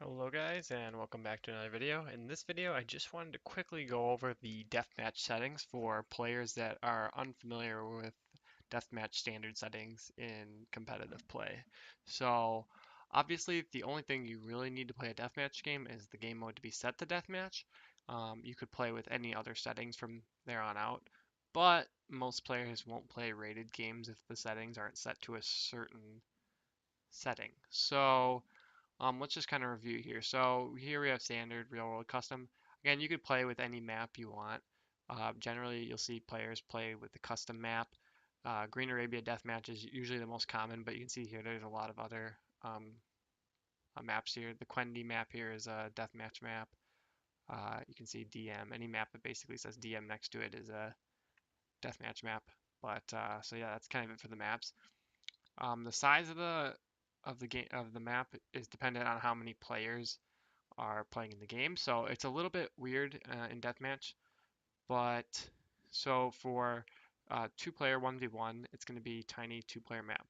Hello guys and welcome back to another video. In this video I just wanted to quickly go over the deathmatch settings for players that are unfamiliar with deathmatch standard settings in competitive play. So obviously the only thing you really need to play a deathmatch game is the game mode to be set to deathmatch. You could play with any other settings from there on out, but most players won't play rated games if the settings aren't set to a certain setting. Let's just kind of review here. So here we have standard, real world, custom. Again, you could play with any map you want. Generally, you'll see players play with the custom map. Green Arabia Deathmatch is usually the most common, but you can see here there's a lot of other maps here. The Quendi map here is a deathmatch map. You can see DM. Any map that basically says DM next to it is a deathmatch map. So yeah, that's kind of it for the maps. The size of the game of the map is dependent on how many players are playing in the game. So it's a little bit weird in deathmatch, but so for two-player 1v1, it's going to be tiny two-player map.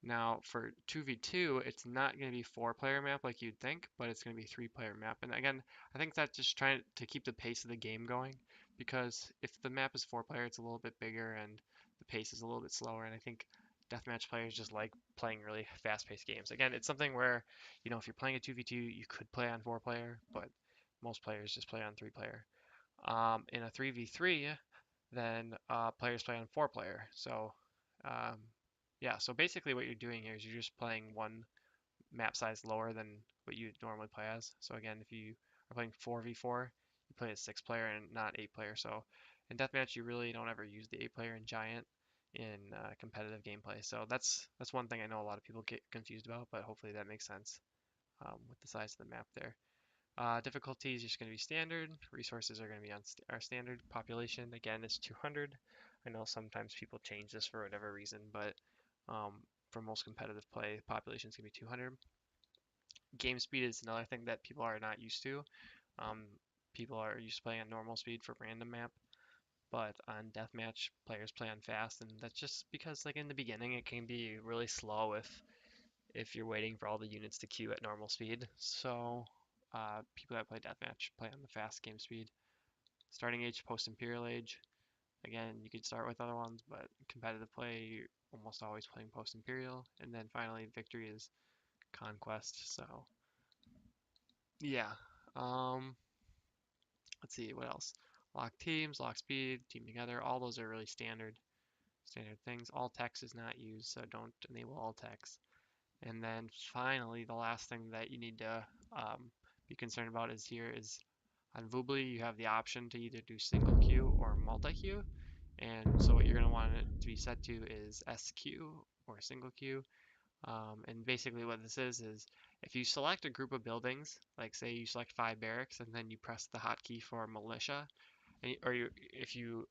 Now for 2v2, it's not going to be four-player map like you'd think, but it's going to be three-player map. And again, I think that's just trying to keep the pace of the game going, because if the map is four-player, it's a little bit bigger and the pace is a little bit slower. And I think deathmatch players just like playing really fast-paced games. Again, it's something where, if you're playing a 2v2, you could play on four-player, but most players just play on three-player. In a 3v3, then players play on four-player. Um, yeah, so basically what you're doing here is you're just playing one map size lower than what you normally play as. So again, if you are playing 4v4, you play as six-player and not eight-player. So in deathmatch, you really don't ever use the eight-player in Giant in competitive gameplay. So that's one thing I know a lot of people get confused about, but hopefully that makes sense with the size of the map there. Difficulty is just going to be standard. Resources are going to be on our standard. Population, again, is 200. I know sometimes people change this for whatever reason, but um, for most competitive play, population is going to be 200. Game speed is another thing that people are not used to. Um, People are used to playing on normal speed for random map, but on deathmatch, players play on fast, and that's just because, like in the beginning, it can be really slow if you're waiting for all the units to queue at normal speed. So people that play deathmatch play on the fast game speed. Starting age, post-imperial age. Again, you could start with other ones, but competitive play, you're almost always playing post-imperial. And then finally, victory is conquest. So yeah. Um, let's see what else. Lock teams, lock speed, team together. All those are really standard things. All text is not used, so don't enable all text. And then finally, the last thing that you need to be concerned about is on Voobly, you have the option to either do single queue or multi-queue. And so what you're going to want it to be set to is SQ or single queue. And basically what this is if you select a group of buildings, like say you select 5 barracks and then you press the hotkey for militia, if you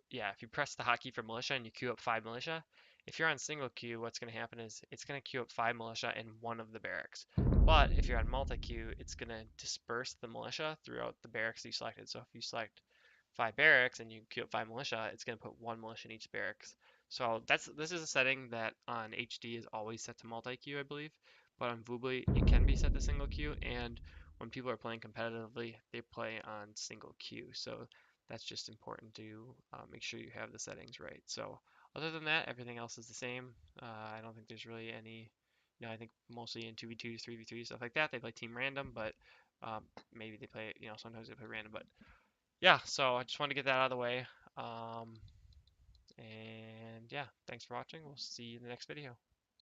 press the hotkey for militia and you queue up 5 militia, if you're on single queue, what's going to happen is it's going to queue up 5 militia in one of the barracks. But if you're on multi queue, it's going to disperse the militia throughout the barracks you selected. So if you select 5 barracks and you queue up 5 militia, it's going to put one militia in each barracks. So this is a setting that on HD is always set to multi queue, I believe, but on Voobly it can be set to single queue, and when people are playing competitively, they play on single queue. So that's just important to make sure you have the settings right. So other than that, everything else is the same. I don't think there's really any, I think mostly in 2v2s, 3v3s, stuff like that, they play team random, but maybe they play, sometimes they play random. But yeah, so I just wanted to get that out of the way. And yeah, thanks for watching. We'll see you in the next video.